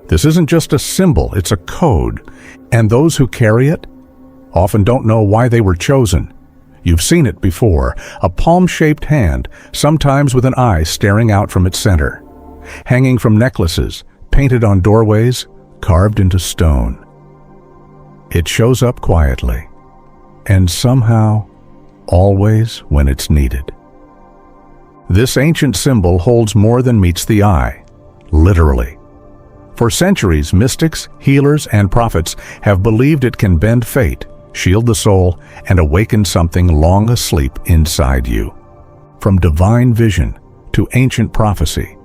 This isn't just a symbol, it's a code, and those who carry it often don't know why they were chosen. You've seen it before, a palm-shaped hand, sometimes with an eye staring out from its center, hanging from necklaces, painted on doorways, carved into stone. It shows up quietly, and somehow, always when it's needed. This ancient symbol holds more than meets the eye, literally. For centuries, mystics, healers, and prophets have believed it can bend fate, shield the soul, and awaken something long asleep inside you. From divine vision to ancient prophecy,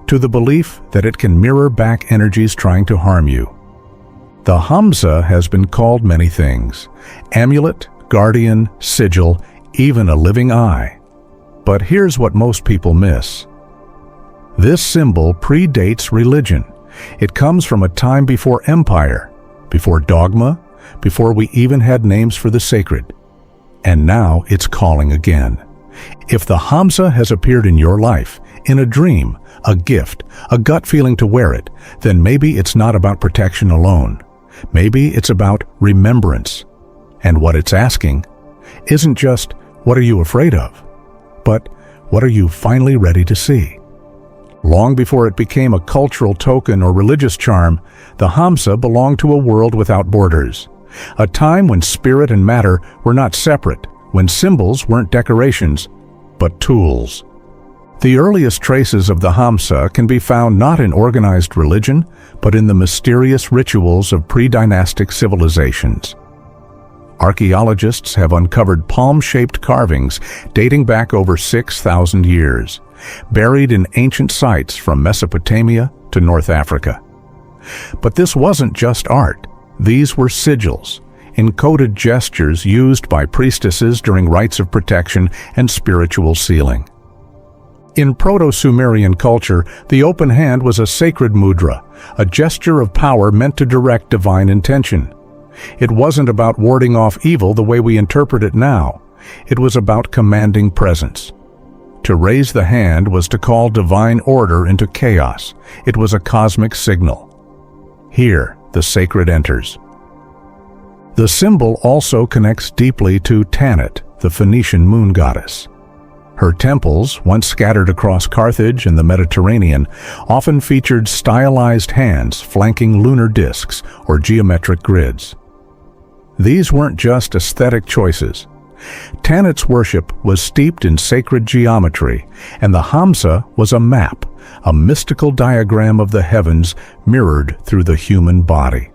to the belief that it can mirror back energies trying to harm you. The Hamsa has been called many things: amulet, guardian, sigil, even a living eye. But here's what most people miss. This symbol predates religion. It comes from a time before empire, before dogma, before we even had names for the sacred. And now it's calling again. If the Hamsa has appeared in your life, in a dream, a gift, a gut feeling to wear it, then maybe it's not about protection alone. Maybe it's about remembrance. And what it's asking isn't just, what are you afraid of? But what are you finally ready to see? Long before it became a cultural token or religious charm, the Hamsa belonged to a world without borders. A time when spirit and matter were not separate, when symbols weren't decorations, but tools. The earliest traces of the Hamsa can be found not in organized religion, but in the mysterious rituals of pre-dynastic civilizations. Archaeologists have uncovered palm-shaped carvings dating back over 6,000 years, buried in ancient sites from Mesopotamia to North Africa. But this wasn't just art. These were sigils, encoded gestures used by priestesses during rites of protection and spiritual sealing. In Proto-Sumerian culture, the open hand was a sacred mudra, a gesture of power meant to direct divine intention. It wasn't about warding off evil the way we interpret it now. It was about commanding presence. To raise the hand was to call divine order into chaos. It was a cosmic signal. Here, the sacred enters. The symbol also connects deeply to Tanit, the Phoenician moon goddess. Her temples, once scattered across Carthage and the Mediterranean, often featured stylized hands flanking lunar discs or geometric grids. These weren't just aesthetic choices. Tanit's worship was steeped in sacred geometry, and the Hamsa was a map, a mystical diagram of the heavens mirrored through the human body.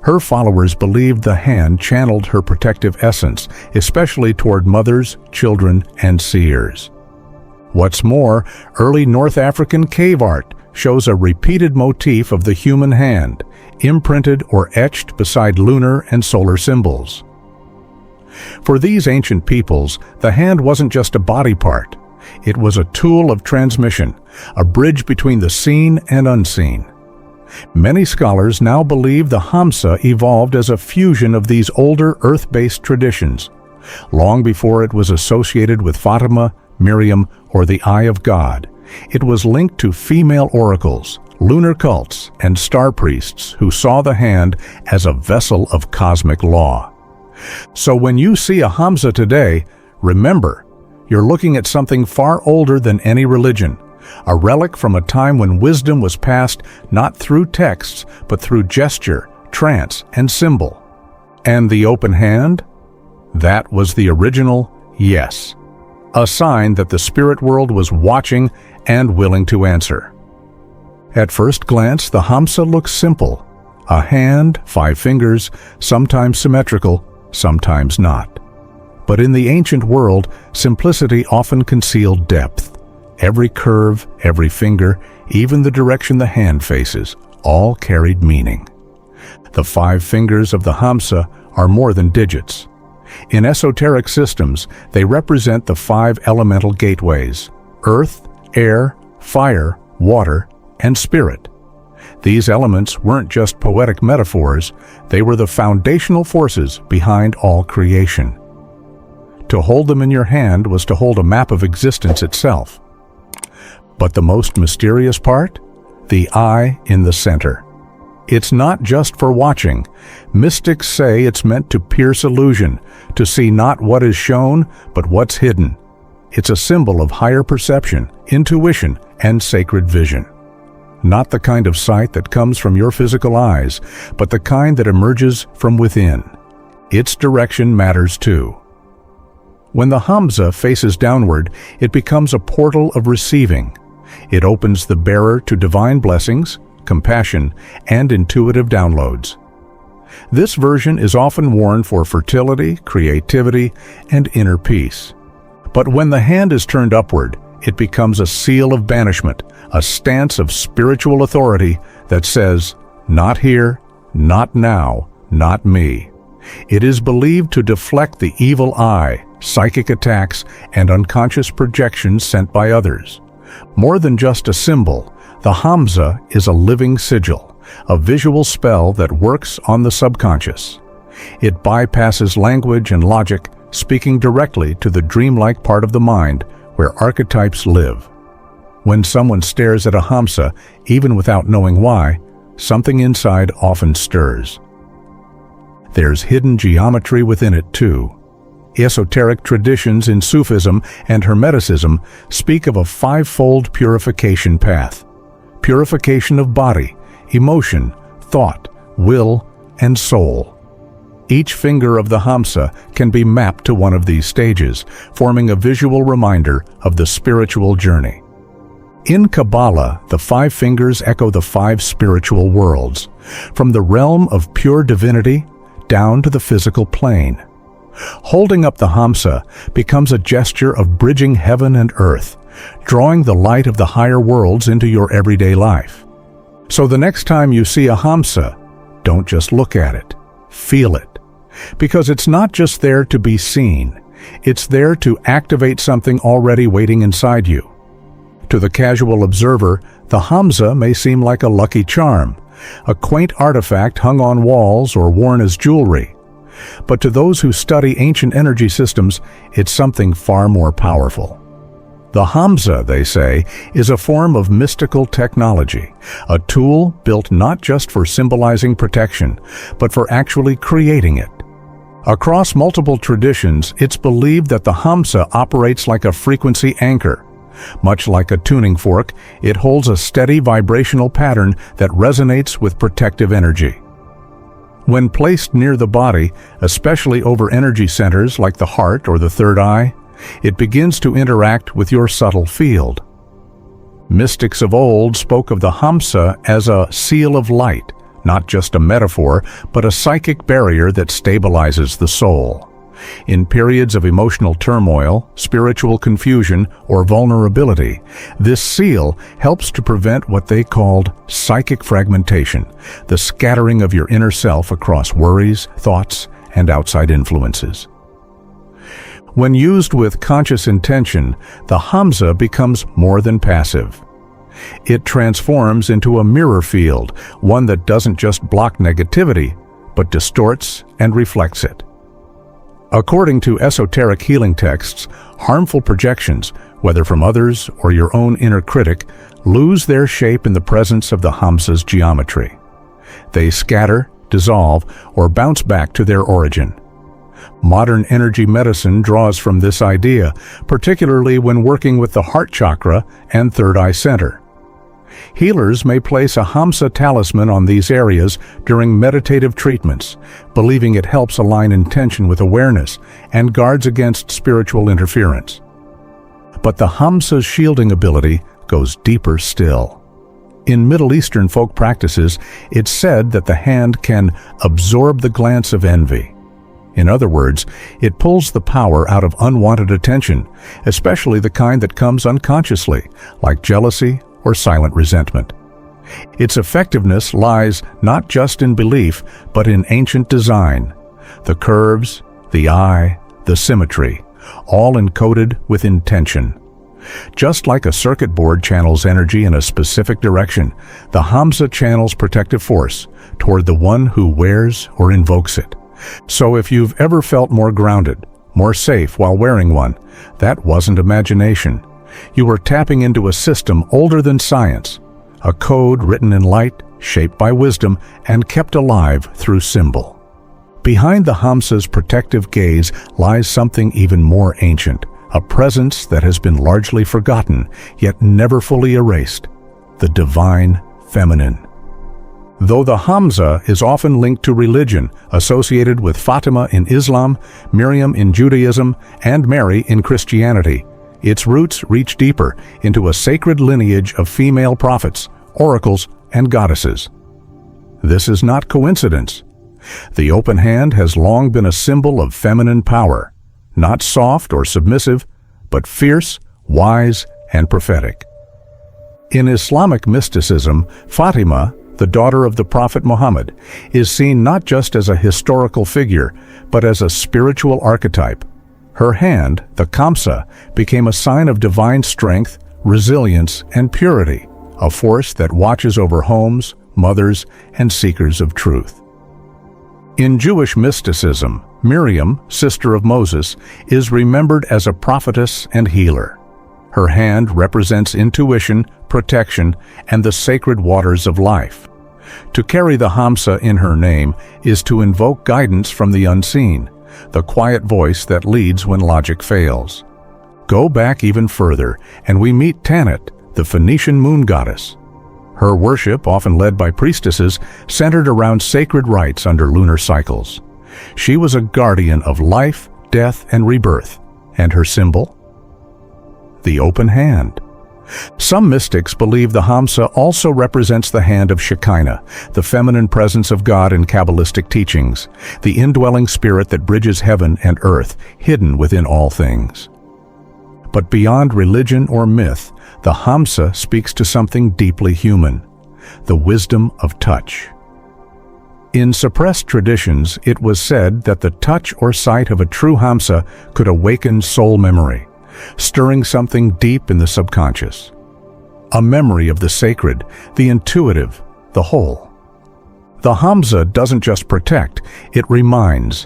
Her followers believed the hand channeled her protective essence, especially toward mothers, children, and seers. What's more, early North African cave art shows a repeated motif of the human hand, imprinted or etched beside lunar and solar symbols. For these ancient peoples, the hand wasn't just a body part. It was a tool of transmission, a bridge between the seen and unseen. Many scholars now believe the Hamsa evolved as a fusion of these older earth-based traditions, long before it was associated with Fatima, Miriam, or the Eye of God. It was linked to female oracles, lunar cults, and star priests who saw the hand as a vessel of cosmic law. So when you see a Hamsa today, remember, you're looking at something far older than any religion, a relic from a time when wisdom was passed not through texts, but through gesture, trance, and symbol. And the open hand? That was the original yes, a sign that the spirit world was watching and willing to answer. At first glance, the Hamsa looks simple. A hand, 5 fingers, sometimes symmetrical, sometimes not. But in the ancient world, simplicity often concealed depth. Every curve, every finger, even the direction the hand faces, all carried meaning. The 5 fingers of the Hamsa are more than digits. In esoteric systems, they represent the 5 elemental gateways: earth, air, fire, water, and spirit. These elements weren't just poetic metaphors, they were the foundational forces behind all creation. To hold them in your hand was to hold a map of existence itself. But the most mysterious part? the eye in the center. It's not just for watching. Mystics say it's meant to pierce illusion, to see not what is shown, but what's hidden. It's a symbol of higher perception, intuition, and sacred vision. Not the kind of sight that comes from your physical eyes, but the kind that emerges from within. Its direction matters too. When the Hamsa faces downward, it becomes a portal of receiving. It opens the bearer to divine blessings, compassion, and intuitive downloads. This version is often worn for fertility, creativity, and inner peace. But when the hand is turned upward, it becomes a seal of banishment, a stance of spiritual authority that says, "Not here, not now, not me." It is believed to deflect the evil eye, psychic attacks, and unconscious projections sent by others. More than just a symbol, the Hamsa is a living sigil, a visual spell that works on the subconscious. It bypasses language and logic, speaking directly to the dreamlike part of the mind where archetypes live. When someone stares at a Hamsa, even without knowing why, something inside often stirs. There's hidden geometry within it too. Esoteric traditions in Sufism and Hermeticism speak of a five-fold purification path. Purification of body, emotion, thought, will, and soul. Each finger of the Hamsa can be mapped to one of these stages, forming a visual reminder of the spiritual journey. In Kabbalah, the five fingers echo the five spiritual worlds, from the realm of pure divinity down to the physical plane. Holding up the Hamsa becomes a gesture of bridging heaven and earth, drawing the light of the higher worlds into your everyday life. So the next time you see a Hamsa, don't just look at it, feel it. Because it's not just there to be seen, it's there to activate something already waiting inside you. To the casual observer, the Hamsa may seem like a lucky charm, a quaint artifact hung on walls or worn as jewelry. But to those who study ancient energy systems, it's something far more powerful. The Hamsa, they say, is a form of mystical technology, a tool built not just for symbolizing protection, but for actually creating it. Across multiple traditions, it's believed that the Hamsa operates like a frequency anchor. Much like a tuning fork, it holds a steady vibrational pattern that resonates with protective energy. When placed near the body, especially over energy centers like the heart or the third eye, it begins to interact with your subtle field. Mystics of old spoke of the Hamsa as a seal of light, not just a metaphor, but a psychic barrier that stabilizes the soul. In periods of emotional turmoil, spiritual confusion, or vulnerability, this seal helps to prevent what they called psychic fragmentation, the scattering of your inner self across worries, thoughts, and outside influences. When used with conscious intention, the Hamsa becomes more than passive. It transforms into a mirror field, one that doesn't just block negativity, but distorts and reflects it. According to esoteric healing texts, harmful projections, whether from others or your own inner critic, lose their shape in the presence of the Hamsa's geometry. They scatter, dissolve, or bounce back to their origin. Modern energy medicine draws from this idea, particularly when working with the heart chakra and third eye center. Healers may place a Hamsa talisman on these areas during meditative treatments, believing it helps align intention with awareness and guards against spiritual interference. But the Hamsa's shielding ability goes deeper still. In Middle Eastern folk practices, it's said that the hand can absorb the glance of envy. In other words, it pulls the power out of unwanted attention, especially the kind that comes unconsciously, like jealousy or silent resentment. Its effectiveness lies not just in belief, but in ancient design. The curves, the eye, the symmetry, all encoded with intention. Just like a circuit board channels energy in a specific direction, the Hamsa channels protective force toward the one who wears or invokes it. So if you've ever felt more grounded, more safe while wearing one, that wasn't imagination. You were tapping into a system older than science, a code written in light, shaped by wisdom, and kept alive through symbol. Behind the Hamsa's protective gaze lies something even more ancient, a presence that has been largely forgotten, yet never fully erased: the divine feminine. Though the Hamsa is often linked to religion, associated with Fatima in Islam, Miriam in Judaism, and Mary in Christianity, its roots reach deeper into a sacred lineage of female prophets, oracles, and goddesses. This is not coincidence. The open hand has long been a symbol of feminine power, not soft or submissive, but fierce, wise, and prophetic. In Islamic mysticism, Fatima, the daughter of the Prophet Muhammad, is seen not just as a historical figure, but as a spiritual archetype. Her hand, the Hamsa, became a sign of divine strength, resilience, and purity, a force that watches over homes, mothers, and seekers of truth. In Jewish mysticism, Miriam, sister of Moses, is remembered as a prophetess and healer. Her hand represents intuition, protection, and the sacred waters of life. To carry the Hamsa in her name is to invoke guidance from the unseen, the quiet voice that leads when logic fails. Go back even further, and we meet Tanit, the Phoenician moon goddess. Her worship, often led by priestesses, centered around sacred rites under lunar cycles. She was a guardian of life, death, and rebirth, and her symbol? The open hand. Some mystics believe the Hamsa also represents the hand of Shekinah, the feminine presence of God in Kabbalistic teachings, the indwelling spirit that bridges heaven and earth, hidden within all things. But beyond religion or myth, the Hamsa speaks to something deeply human: the wisdom of touch. In suppressed traditions, it was said that the touch or sight of a true Hamsa could awaken soul memory, stirring something deep in the subconscious. A memory of the sacred, the intuitive, the whole. The Hamsa doesn't just protect, it reminds.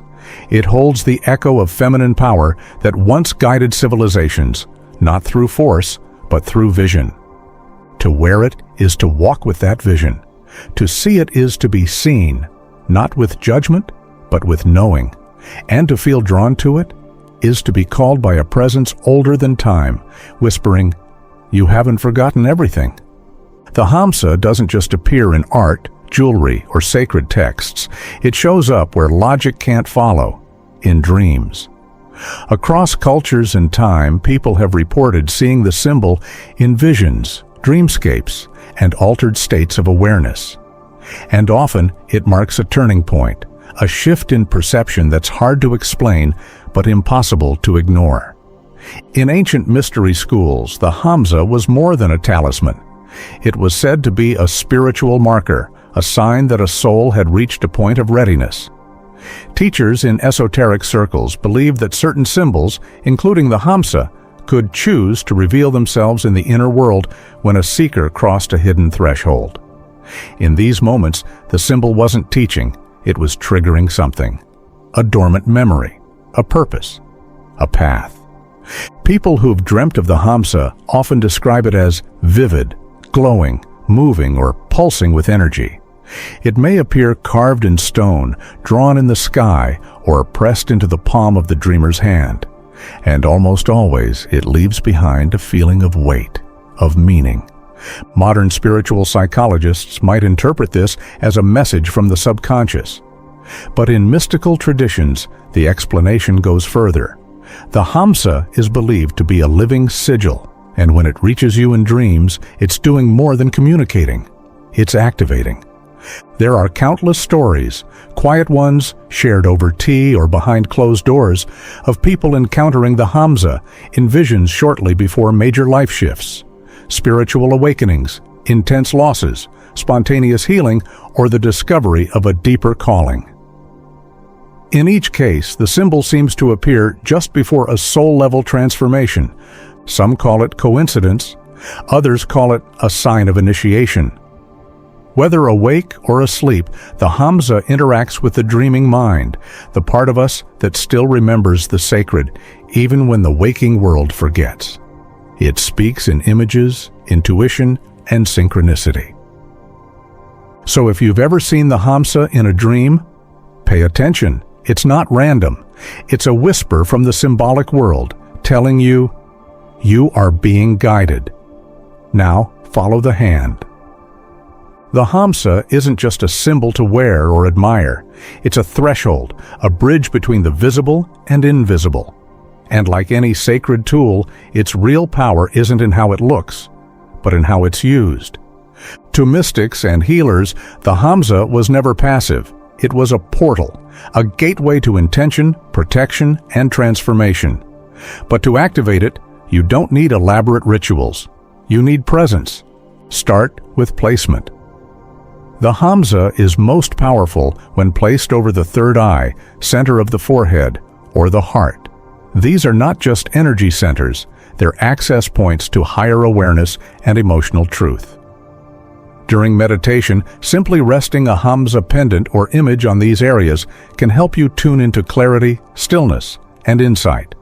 It holds the echo of feminine power that once guided civilizations, not through force, but through vision. To wear it is to walk with that vision. To see it is to be seen, not with judgment, but with knowing. And to feel drawn to it is to be called by a presence older than time, whispering, "You haven't forgotten everything." The Hamsa doesn't just appear in art, jewelry, or sacred texts. It shows up where logic can't follow, in dreams. Across cultures and time, people have reported seeing the symbol in visions, dreamscapes, and altered states of awareness. And often, it marks a turning point, a shift in perception that's hard to explain but impossible to ignore. In ancient mystery schools, the Hamsa was more than a talisman. It was said to be a spiritual marker, a sign that a soul had reached a point of readiness. Teachers in esoteric circles believed that certain symbols, including the Hamsa, could choose to reveal themselves in the inner world when a seeker crossed a hidden threshold. In these moments, the symbol wasn't teaching, it was triggering something. A dormant memory, a purpose, a path. People who've dreamt of the Hamsa often describe it as vivid, glowing, moving, or pulsing with energy. It may appear carved in stone, drawn in the sky, or pressed into the palm of the dreamer's hand. And almost always, it leaves behind a feeling of weight, of meaning. Modern spiritual psychologists might interpret this as a message from the subconscious. But in mystical traditions, the explanation goes further. The Hamsa is believed to be a living sigil, and when it reaches you in dreams, it's doing more than communicating. It's activating. There are countless stories, quiet ones shared over tea or behind closed doors, of people encountering the Hamsa in visions shortly before major life shifts, spiritual awakenings, intense losses, spontaneous healing, or the discovery of a deeper calling. In each case, the symbol seems to appear just before a soul-level transformation. Some call it coincidence, others call it a sign of initiation. Whether awake or asleep, the Hamsa interacts with the dreaming mind, the part of us that still remembers the sacred, even when the waking world forgets. It speaks in images, intuition, and synchronicity. So if you've ever seen the Hamsa in a dream, pay attention. It's not random. It's a whisper from the symbolic world telling you, you are being guided. Now follow the hand. The Hamsa isn't just a symbol to wear or admire. It's a threshold, a bridge between the visible and invisible. And like any sacred tool, its real power isn't in how it looks, but in how it's used. To mystics and healers, the Hamsa was never passive. It was a portal, a gateway to intention, protection, and transformation. But to activate it, you don't need elaborate rituals. You need presence. Start with placement. The Hamsa is most powerful when placed over the third eye, center of the forehead, or the heart. These are not just energy centers, they're access points to higher awareness and emotional truth. During meditation, simply resting a Hamsa pendant or image on these areas can help you tune into clarity, stillness, and insight.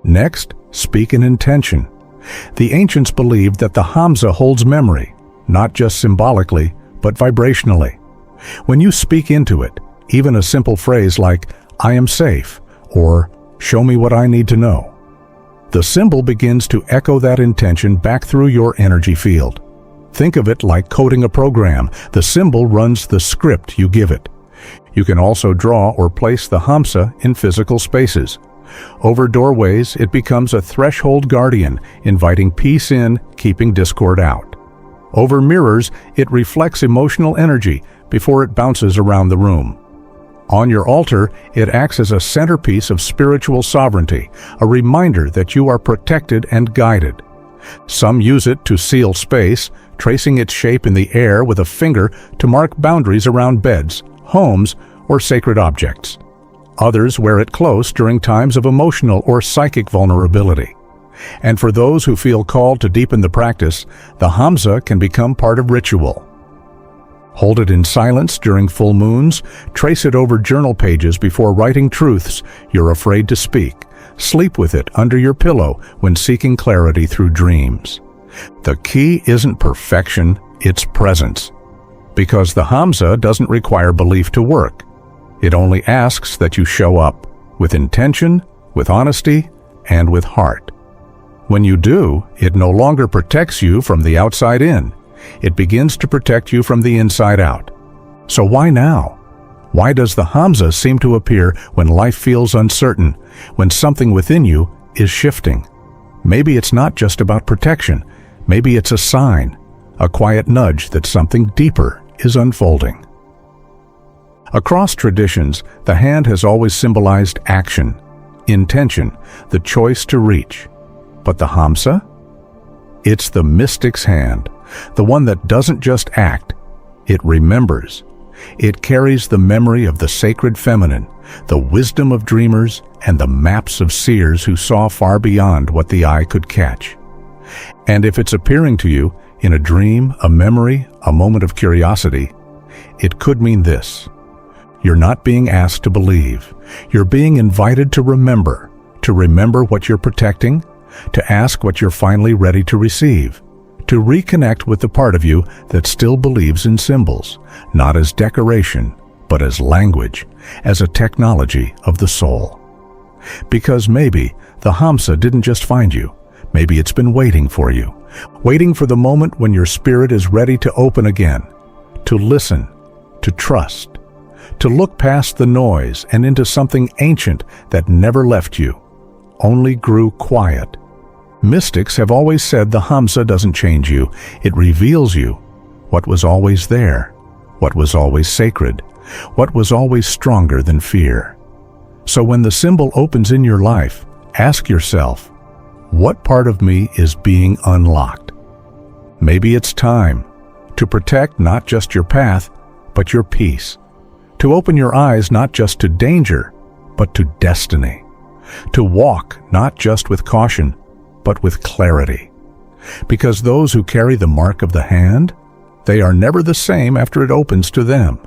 Next, speak an intention. The ancients believed that the Hamsa holds memory, not just symbolically, but vibrationally. When you speak into it, even a simple phrase like, "I am safe," or "Show me what I need to know," the symbol begins to echo that intention back through your energy field. Think of it like coding a program. The symbol runs the script you give it. You can also draw or place the Hamsa in physical spaces. Over doorways, it becomes a threshold guardian, inviting peace in, keeping discord out. Over mirrors, it reflects emotional energy before it bounces around the room. On your altar, it acts as a centerpiece of spiritual sovereignty, a reminder that you are protected and guided. Some use it to seal space, tracing its shape in the air with a finger to mark boundaries around beds, homes, or sacred objects. Others wear it close during times of emotional or psychic vulnerability. And for those who feel called to deepen the practice, the Hamsa can become part of ritual. Hold it in silence during full moons, trace it over journal pages before writing truths you're afraid to speak. Sleep with it under your pillow when seeking clarity through dreams. The key isn't perfection, it's presence. Because the Hamsa doesn't require belief to work. It only asks that you show up, with intention, with honesty, and with heart. When you do, it no longer protects you from the outside in. It begins to protect you from the inside out. So why now? Why does the Hamsa seem to appear when life feels uncertain, when something within you is shifting? Maybe it's not just about protection. Maybe it's a sign, a quiet nudge that something deeper is unfolding. Across traditions, the hand has always symbolized action, intention, the choice to reach. But the Hamsa? It's the mystic's hand, the one that doesn't just act, it remembers. It carries the memory of the sacred feminine, the wisdom of dreamers, and the maps of seers who saw far beyond what the eye could catch. And if it's appearing to you in a dream, a memory, a moment of curiosity, it could mean this. You're not being asked to believe. You're being invited to remember what you're protecting, to ask what you're finally ready to receive, to reconnect with the part of you that still believes in symbols, not as decoration, but as language, as a technology of the soul. Because maybe the Hamsa didn't just find you. Maybe it's been waiting for you, waiting for the moment when your spirit is ready to open again, to listen, to trust, to look past the noise and into something ancient that never left you, only grew quiet. Mystics have always said the Hamsa doesn't change you, it reveals you what was always there, what was always sacred, what was always stronger than fear. So when the symbol opens in your life, ask yourself, what part of me is being unlocked? Maybe it's time to protect not just your path, but your peace. To open your eyes not just to danger, but to destiny. To walk not just with caution, but with clarity. Because those who carry the mark of the hand, they are never the same after it opens to them.